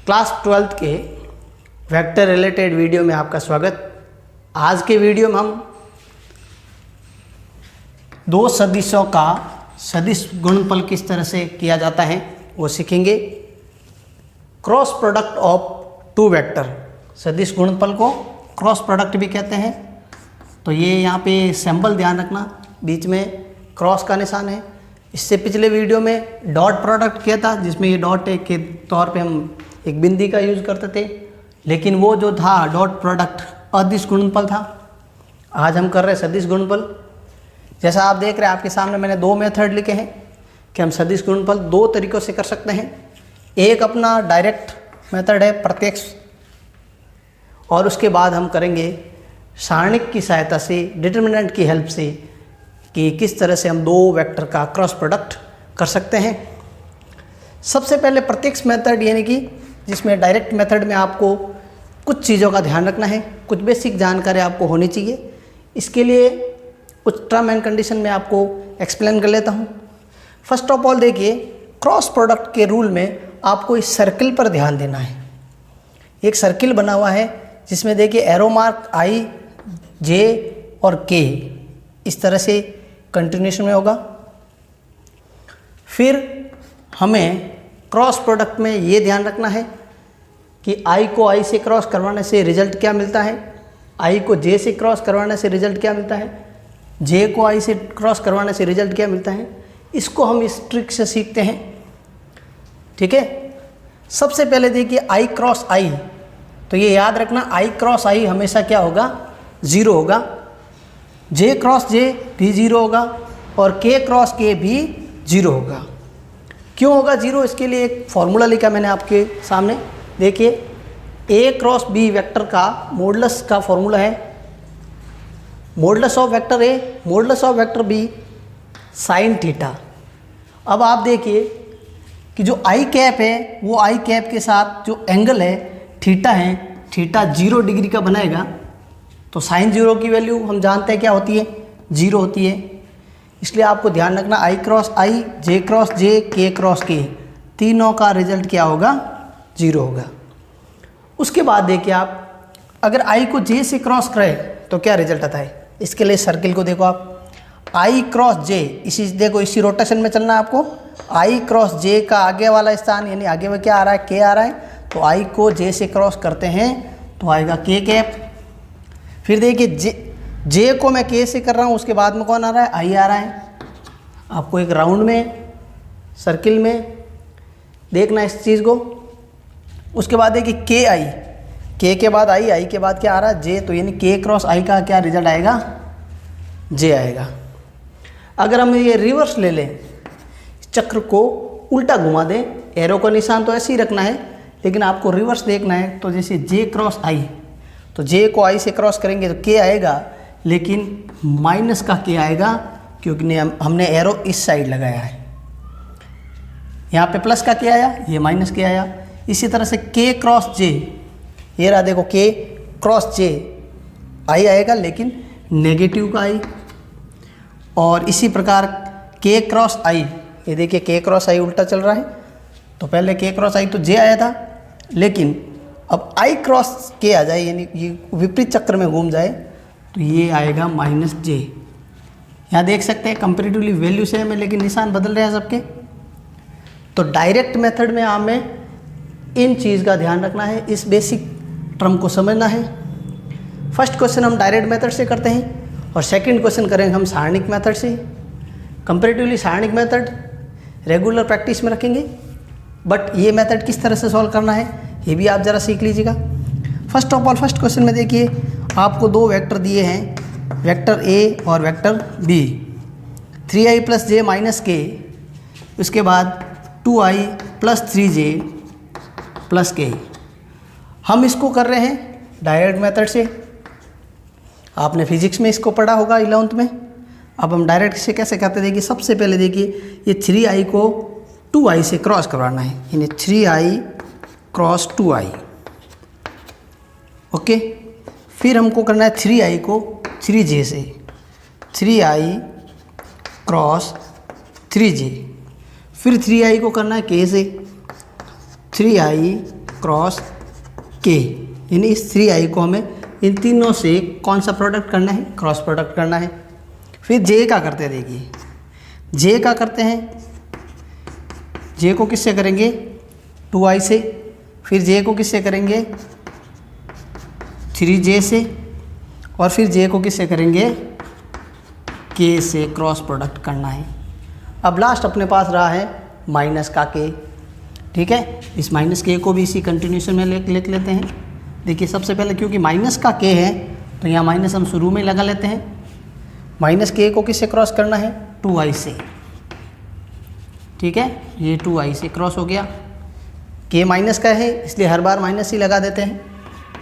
Class 12th के vector related video में आपका स्वागत। आज के वीडियो में हम दो सदिशों का सदिश गुणनफल किस तरह से किया जाता है वो सीखेंगे। Cross product of two vector, सदिश गुणनफल को क्रॉस प्रोडक्ट भी कहते हैं। तो ये यहाँ पे सिंबल ध्यान रखना, बीच में क्रॉस का निशान है। इससे पिछले वीडियो में डॉट प्रोडक्ट किया था, जिसमें ये डॉट के तौर पे हम एक बिंदी का यूज़ करते थे, लेकिन वो जो था डॉट प्रोडक्ट अदिश गुणनफल था। आज हम कर रहे हैं सदिश गुणनफल। जैसा आप देख रहे हैं आपके सामने मैंने दो मेथड लिखे हैं कि हम सदिश गुणनफल दो तरीक़ों से कर सकते हैं। एक अपना डायरेक्ट मेथड है, प्रत्यक्ष, और उसके बाद हम करेंगे सारणिक की सहायता से, डिटर्मिनेंट की हेल्प से, कि किस तरह से हम दो वेक्टर का क्रॉस प्रोडक्ट कर सकते हैं। सबसे पहले प्रत्यक्ष मेथड, यानी कि जिसमें डायरेक्ट मेथड में आपको कुछ चीज़ों का ध्यान रखना है, कुछ बेसिक जानकारी आपको होनी चाहिए। इसके लिए कुछ टर्म एंड कंडीशन में आपको एक्सप्लेन कर लेता हूँ। फर्स्ट ऑफ ऑल देखिए, क्रॉस प्रोडक्ट के रूल में आपको इस सर्किल पर ध्यान देना है। एक सर्किल बना हुआ है जिसमें देखिए एरो मार्क आई, जे और के इस तरह से कंटिन्यूशन में होगा। फिर हमें क्रॉस प्रोडक्ट में ये ध्यान रखना है कि आई को आई से क्रॉस करवाने से रिजल्ट क्या मिलता है, आई को जे से क्रॉस करवाने से रिजल्ट क्या मिलता है, जे को आई से क्रॉस करवाने से रिजल्ट क्या मिलता है। इसको हम इस ट्रिक से सीखते हैं, ठीक है। सबसे पहले देखिए आई क्रॉस आई, तो ये याद रखना आई क्रॉस आई हमेशा क्या होगा, ज़ीरो होगा। जे क्रॉस जे भी ज़ीरो होगा और के क्रॉस के भी ज़ीरो होगा। क्यों होगा ज़ीरो, इसके लिए एक फॉर्मूला लिखा मैंने आपके सामने। देखिए ए क्रॉस बी वेक्टर का मॉडुलस का फॉर्मूला है, modulus of vector A modulus of vector B sine theta. अब आप देखिए कि जो आई कैप है वो आई कैप के साथ जो एंगल है थीटा है, थीटा 0 डिग्री का बनाएगा। तो साइन 0 की वैल्यू हम जानते हैं क्या होती है, 0 होती है। इसलिए आपको ध्यान रखना आई क्रॉस आई, जे क्रॉस जे, के क्रॉस के, तीनों का रिजल्ट क्या होगा, 0 होगा। उसके बाद देखिए आप अगर आई को जे से क्रॉस करें तो क्या रिजल्ट आता है। इसके लिए सर्किल को देखो आप, आई क्रॉस जे, इसी देखो इसी रोटेशन में चलना है आपको। आई क्रॉस जे का आगे वाला स्थान, यानी आगे में क्या आ रहा है, के आ रहा है, तो आई को जे से क्रॉस करते हैं तो आएगा के कैप। फिर देखिए जे को मैं के से कर रहा हूँ, उसके बाद में कौन आ रहा है, आई आ रहा है। आपको एक राउंड में सर्किल में देखना इस चीज़ को। उसके बाद देखिए के आई, के के बाद आई, आई के बाद क्या आ रहा है, जे, तो यानी के क्रॉस आई का क्या रिजल्ट आएगा, जे आएगा। अगर हम ये रिवर्स ले लें, चक्र को उल्टा घुमा दें, एरो का निशान तो ऐसे ही रखना है, लेकिन आपको रिवर्स देखना है। तो जैसे जे क्रॉस आई, तो जे को आई से क्रॉस करेंगे तो के आएगा, लेकिन माइनस का के आएगा क्योंकि हमने एरो इस साइड लगाया है। यहाँ पे प्लस का के आया, ये माइनस के आया। इसी तरह से के क्रॉस जे, ये रहा देखो के क्रॉस जे, आई आएगा लेकिन नेगेटिव का आई। और इसी प्रकार के क्रॉस आई, ये देखिए के क्रॉस आई उल्टा चल रहा है। तो पहले के क्रॉस आई तो जे आया था, लेकिन अब आई क्रॉस के आ जाए, यानी ये विपरीत चक्र में घूम जाए, तो ये आएगा माइनस जे। यहाँ देख सकते हैं कंपेरेटिवली वैल्यू सेम है लेकिन निशान बदल रहे हैं सबके। तो डायरेक्ट मेथड में हमें इन चीज़ का ध्यान रखना है, इस बेसिक टर्म को समझना है। फर्स्ट क्वेश्चन हम डायरेक्ट मेथड से करते हैं और सेकंड क्वेश्चन करेंगे हम सारणिक मेथड से। कंपेरेटिवली सारणिक मेथड रेगुलर प्रैक्टिस में रखेंगे, बट ये मेथड किस तरह से सॉल्व करना है ये भी आप ज़रा सीख लीजिएगा। First of all first question में देखिए आपको दो वेक्टर दिए हैं, वेक्टर ए और वेक्टर बी। 3i प्लस जे माइनस के, उसके बाद 2i प्लस 3j प्लस के। हम इसको कर रहे हैं डायरेक्ट मेथड से। आपने फिजिक्स में इसको पढ़ा होगा 11th में। अब हम डायरेक्ट से कैसे करते हैं, देखिए सबसे पहले देखिए ये 3i को 2i से क्रॉस करवाना है, यानी 3i क्रॉस 2i, ओके। फिर हमको करना है 3i को 3j से, 3i क्रॉस 3j। फिर 3i को करना है k से, 3i क्रॉस के, यानी इस 3i को हमें इन तीनों से कौन सा प्रोडक्ट करना है, क्रॉस प्रोडक्ट करना है। फिर जे का करते हैं, देखिए जे का करते हैं, जे को किससे करेंगे 2i से, फिर जे को किससे करेंगे 3j से, और फिर जे को किससे करेंगे के से क्रॉस प्रोडक्ट करना है। अब लास्ट अपने पास रहा है माइनस का के, ठीक है। इस माइनस के को भी इसी कंटिन्यूशन में लिख लेते हैं। देखिए सबसे पहले क्योंकि माइनस का के है तो यहाँ माइनस हम शुरू में लगा लेते हैं। माइनस के को किससे क्रॉस करना है 2i से, ठीक है, ये 2i से क्रॉस हो गया। के माइनस का है इसलिए हर बार माइनस ही लगा देते हैं,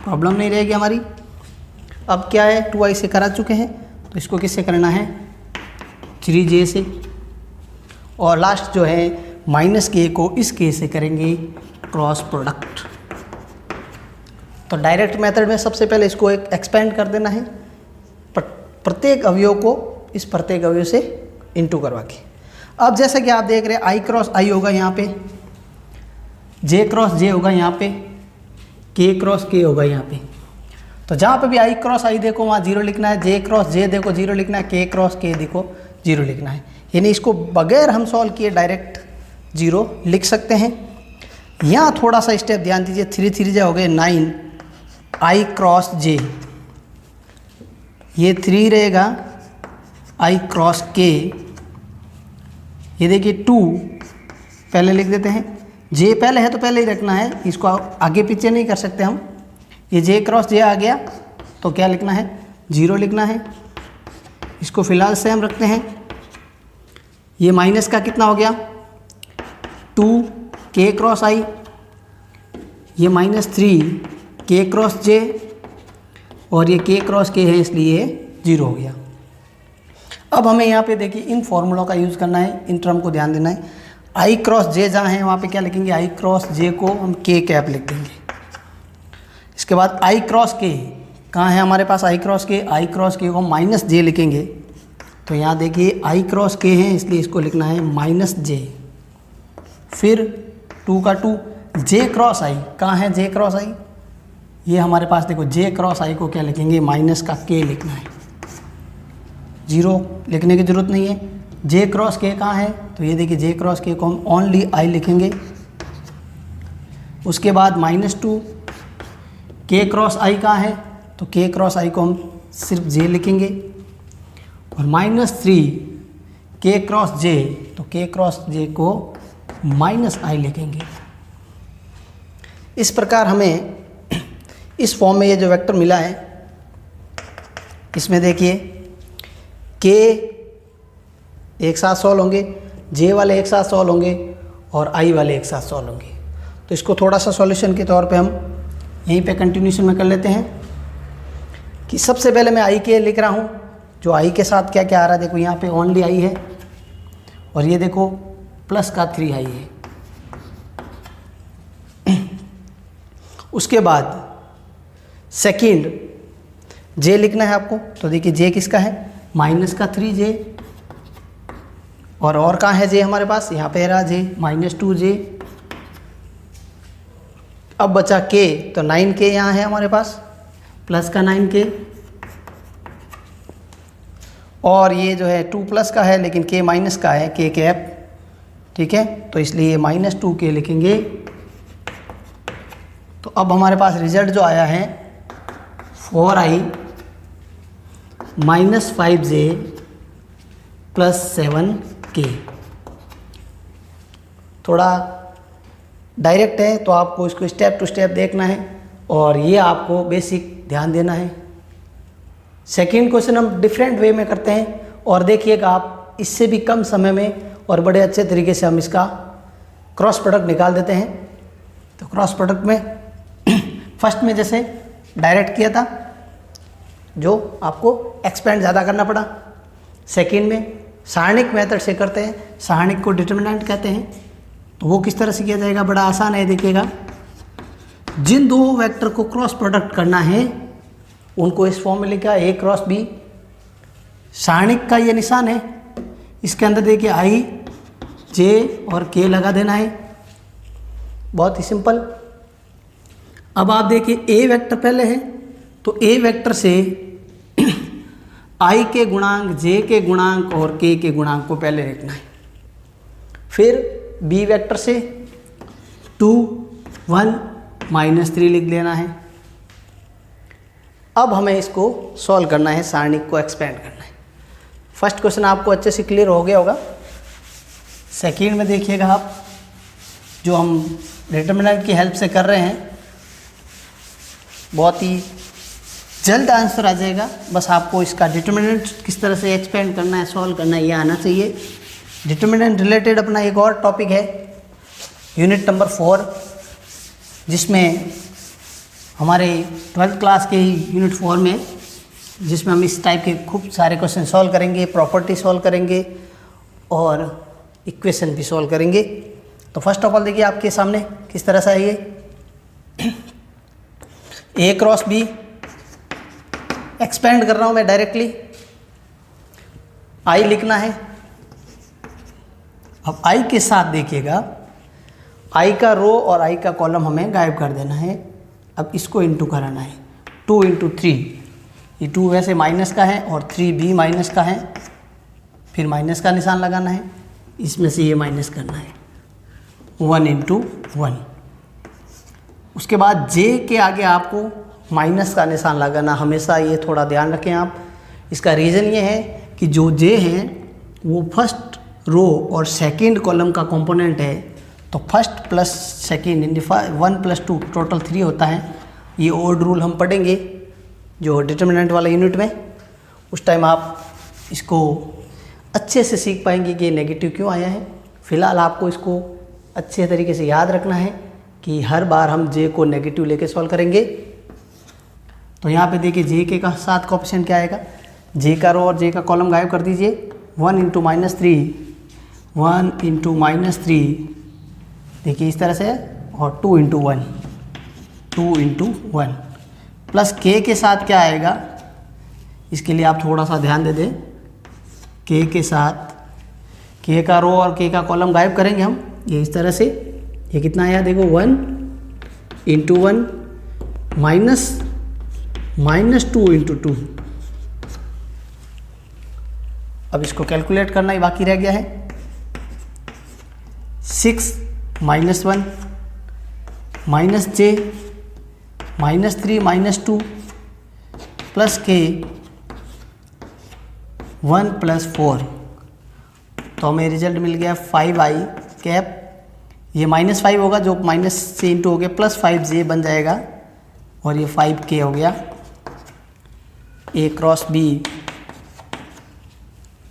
प्रॉब्लम नहीं रहेगी हमारी। अब क्या है 2i से करा चुके हैं तो इसको किससे करना है 3j से, और लास्ट जो है माइनस के को इस के से करेंगे क्रॉस प्रोडक्ट। तो डायरेक्ट मेथड में सबसे पहले इसको एक एक्सपेंड कर देना है, प्रत्येक अवयव को इस प्रत्येक अवयव से इनटू करवा के। अब जैसा कि आप देख रहे हैं i क्रॉस i होगा यहाँ पे, j क्रॉस j होगा यहाँ पे, k क्रॉस k होगा यहाँ पे। तो जहाँ पे भी i क्रॉस i देखो वहाँ 0 लिखना है, j क्रॉस j देखो 0 लिखना है, k क्रॉस k देखो 0 लिखना है। यानी इसको बगैर हम सॉल्व किए डायरेक्ट 0 लिख सकते हैं। यहाँ थोड़ा सा स्टेप ध्यान दीजिए, 3 3 हो गए 9 i क्रॉस j, ये 3 रहेगा i क्रॉस k, ये देखिए 2 पहले लिख देते हैं, j पहले है तो पहले ही रखना है, इसको आगे पीछे नहीं कर सकते हम। ये j क्रॉस j आ गया तो क्या लिखना है 0 लिखना है, इसको फिलहाल सेम रखते हैं। ये माइनस का कितना हो गया 2 k क्रॉस i, ये -3 k क्रॉस j, और ये k क्रॉस k है इसलिए 0 हो गया। अब हमें यहाँ पे देखिए इन फॉर्मूलों का यूज़ करना है, इन टर्म को ध्यान देना है। i क्रॉस j जहाँ है वहाँ पे क्या लिखेंगे i क्रॉस j को हम k कैप लिख देंगे। इसके बाद i क्रॉस k कहाँ है हमारे पास i क्रॉस k को माइनस j लिखेंगे। तो यहाँ देखिए i क्रॉस k है इसलिए इसको लिखना है -j, फिर 2 का 2 j क्रॉस i कहाँ है j क्रॉस i, ये हमारे पास देखो j क्रॉस i को क्या लिखेंगे माइनस का k लिखना है, 0 लिखने की ज़रूरत नहीं है। j क्रॉस k कहाँ है तो ये देखिए j क्रॉस k को हम ओनली i लिखेंगे। उसके बाद -2 k क्रॉस i कहाँ है तो k क्रॉस i को हम सिर्फ j लिखेंगे, और -3 k क्रॉस j तो k क्रॉस j को -i लिखेंगे। इस प्रकार हमें इस फॉर्म में ये जो वेक्टर मिला है इसमें देखिए k एक साथ सॉल्व होंगे, j वाले एक साथ सॉल्व होंगे और i वाले एक साथ सॉल्व होंगे। तो इसको थोड़ा सा सॉल्यूशन के तौर पे हम यहीं पे कंटिन्यूशन में कर लेते हैं कि सबसे पहले मैं i के लिख रहा हूँ, जो i के साथ क्या क्या आ रहा है देखो यहाँ पे ओनली i है, और ये देखो प्लस का 3i है। उसके बाद सेकंड j लिखना है आपको, तो देखिए j किसका है माइनस का 3j, और कहाँ है j हमारे पास यहाँ पे रहा j -2j। अब बचा k, तो 9k यहाँ है हमारे पास प्लस का 9k, और ये जो है 2 प्लस का है लेकिन k माइनस का है k कैप, ठीक है, तो इसलिए -2k लिखेंगे। तो अब हमारे पास रिजल्ट जो आया है 4i -5j + 7k। थोड़ा डायरेक्ट है तो आपको इसको स्टेप टू स्टेप देखना है, और ये आपको बेसिक ध्यान देना है। सेकेंड क्वेश्चन हम डिफरेंट वे में करते हैं, और देखिएगा आप इससे भी कम समय में और बड़े अच्छे तरीके से हम इसका क्रॉस प्रोडक्ट निकाल देते हैं। तो क्रॉस प्रोडक्ट में फर्स्ट में जैसे डायरेक्ट किया था जो आपको एक्सपेंड ज़्यादा करना पड़ा, सेकेंड में सारणिक मेथड से करते हैं, सारणिक को डिटर्मिनेंट कहते हैं। तो वो किस तरह से किया जाएगा, बड़ा आसान है। देखिएगा जिन दो वेक्टर को क्रॉस प्रोडक्ट करना है उनको इस फॉर्म में लिखा a क्रॉस b, सारणिक का ये निशान है, इसके अंदर देखिए i j और k लगा देना है, बहुत ही सिंपल। अब आप देखिए ए वेक्टर पहले है, तो ए वेक्टर से आई के गुणांक, जे के गुणांक और के गुणांक को पहले लिखना है। फिर बी वेक्टर से 2, 1, -3 लिख लेना है। अब हमें इसको सॉल्व करना है, सारणी को एक्सपेंड करना है। फर्स्ट क्वेश्चन आपको अच्छे से क्लियर हो गया होगा। सेकेंड में देखिएगा आप, जो हम डिटरमिनेंट की हेल्प से कर रहे हैं, बहुत ही जल्द आंसर आ जाएगा। बस आपको इसका डिटरमिनेंट किस तरह से एक्सपेंड करना है, सॉल्व करना है, ये आना चाहिए। डिटरमिनेंट रिलेटेड अपना एक और टॉपिक है, यूनिट नंबर 4, जिसमें हमारे 12th क्लास के यूनिट 4 में, जिसमें हम इस टाइप के खूब सारे क्वेश्चन सॉल्व करेंगे, प्रॉपर्टी सॉल्व करेंगे और इक्वेशन भी सॉल्व करेंगे। तो फर्स्ट ऑफ ऑल देखिए आपके सामने किस तरह से है ये ए क्रॉस बी एक्सपेंड कर रहा हूँ मैं डायरेक्टली। आई लिखना है। अब आई के साथ देखिएगा, आई का रो और आई का कॉलम हमें गायब कर देना है। अब इसको इंटू कराना है, 2 × 3। ये 2 वैसे माइनस का है और 3 भी माइनस का है, फिर माइनस का निशान लगाना है, इसमें से ये माइनस करना है, 1 × 1। उसके बाद जे के आगे आपको माइनस का निशान लगाना, हमेशा ये थोड़ा ध्यान रखें आप। इसका रीज़न ये है कि जो जे हैं वो फर्स्ट रो और सेकंड कॉलम का कंपोनेंट है, तो first plus second in 1 + 2 total 3 होता है। ये ओड रूल हम पढ़ेंगे जो डिटरमिनेंट वाला यूनिट में, उस टाइम आप इसको अच्छे से सीख पाएंगे कि नेगेटिव क्यों आया है। फिलहाल आपको इसको अच्छे तरीके से याद रखना है कि हर बार हम जे को नेगेटिव लेके सॉल्व करेंगे। तो यहाँ पे देखिए जे के का साथ कोएफिशिएंट क्या आएगा, जे का रो और जे का कॉलम गायब कर दीजिए, 1 × -3, 1 × -3 देखिए इस तरह से, और 2 × 1, 2 × 1 प्लस के साथ क्या आएगा, इसके लिए आप थोड़ा सा ध्यान दे दें। के साथ के का रो और के का कॉलम गायब करेंगे हम, ये इस तरह से। ये कितना आया देखो, 1 × 1 -2 × 2। अब इसको कैलकुलेट करना ही बाकी रह गया है। 6 - 1 -j -3 -2 प्लस के 1 + 4, तो हमें रिजल्ट मिल गया 5i कैप। ये -5 होगा, जो माइनस से इंटू हो गया, प्लस 5j बन जाएगा, और ये 5k हो गया। ए क्रॉस बी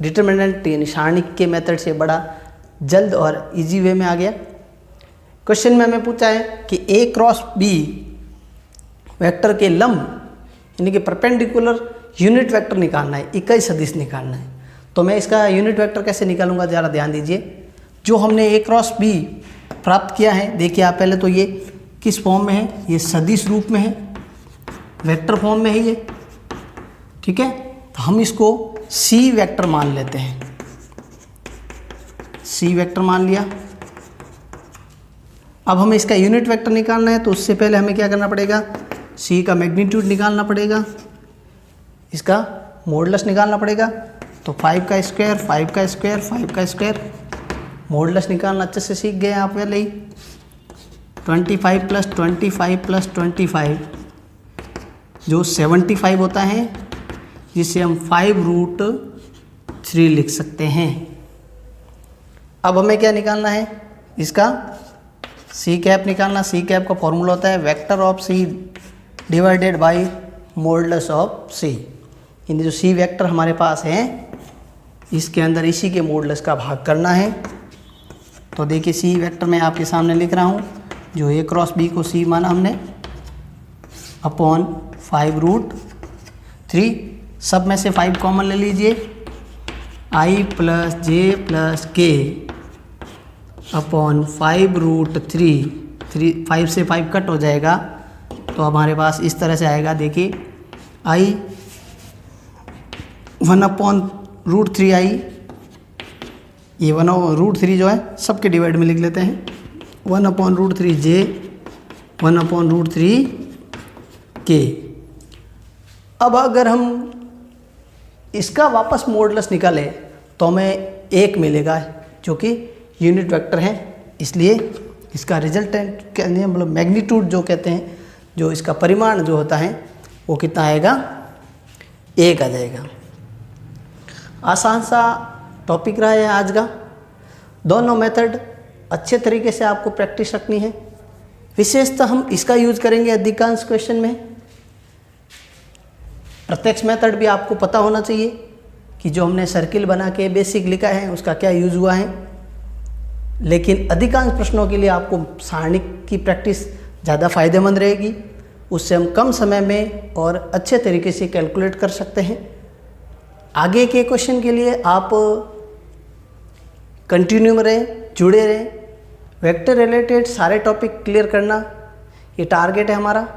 डिटरमिनेंट यानी सारणी के मेथड से बड़ा जल्द और इजी वे में आ गया। क्वेश्चन में हमें पूछा है कि ए क्रॉस बी वेक्टर के लंब यानी कि परपेंडिकुलर यूनिट वेक्टर निकालना है, इकाई सदिश निकालना है। तो मैं इसका यूनिट वेक्टर कैसे निकालूंगा, ज़रा ध्यान दीजिए। जो हमने ए क्रॉस बी प्राप्त किया है, देखिए आप पहले तो ये किस फॉर्म में है, ये सदिश रूप में है, वेक्टर फॉर्म में है ये, ठीक है। तो हम इसको सी वेक्टर मान लेते हैं, सी वेक्टर मान लिया। अब हमें इसका यूनिट वेक्टर निकालना है, तो उससे पहले हमें क्या करना पड़ेगा, सी का मैग्नीट्यूड निकालना पड़ेगा, इसका मॉडुलस निकालना पड़ेगा। तो 5 का स्क्वायर 5 का स्क्वायर 5 का स्क्वायर, मॉडुलस निकालना अच्छे से सीख गए आप पहले ही। 25 + 25 + 25 जो 75 होता है, जिसे हम 5√3 लिख सकते हैं। अब हमें क्या निकालना है, इसका सी कैप निकालना। सी कैप का फॉर्मूला होता है vector of C divided by modulus of C. यानी जो सी वेक्टर हमारे पास है, इसके अंदर इसी के मॉडुलस का भाग करना है। तो देखिए सी वेक्टर मैं आपके सामने लिख रहा हूँ, जो ए क्रॉस बी को सी माना हमने, अपॉन 5√3। सब में से 5 कॉमन ले लीजिए, i + j + k अपॉन 5√3। 5 से 5 कट हो जाएगा, तो हमारे पास इस तरह से आएगा। देखिए i 1/√3i, ये 1/√3 जो है सबके डिवाइड में लिख लेते हैं, 1/√3j 1/√3 k। अब अगर हम इसका वापस मॉडुलस निकालें तो हमें 1 मिलेगा, जो कि यूनिट वेक्टर है, इसलिए इसका रिजल्टेंट कहते हैं, मतलब मैग्नीट्यूड जो कहते हैं, जो इसका परिमाण जो होता है वो कितना आएगा, 1 आ जाएगा। आसान सा टॉपिक रहा है आज का। दोनों मेथड अच्छे तरीके से आपको प्रैक्टिस रखनी है। विशेषतः हम इसका यूज करेंगे अधिकांश क्वेश्चन में। प्रत्यक्ष मेथड भी आपको पता होना चाहिए कि जो हमने सर्किल बना के बेसिक लिखा है उसका क्या यूज हुआ है, लेकिन अधिकांश प्रश्नों के लिए आपको सारणिक की प्रैक्टिस ज़्यादा फायदेमंद रहेगी। उससे हम कम समय में और अच्छे तरीके से कैलकुलेट कर सकते हैं। आगे के क्वेश्चन के लिए आप कंटिन्यू में रहें, जुड़े रहें। वेक्टर रिलेटेड सारे टॉपिक क्लियर करना ये टारगेट है हमारा।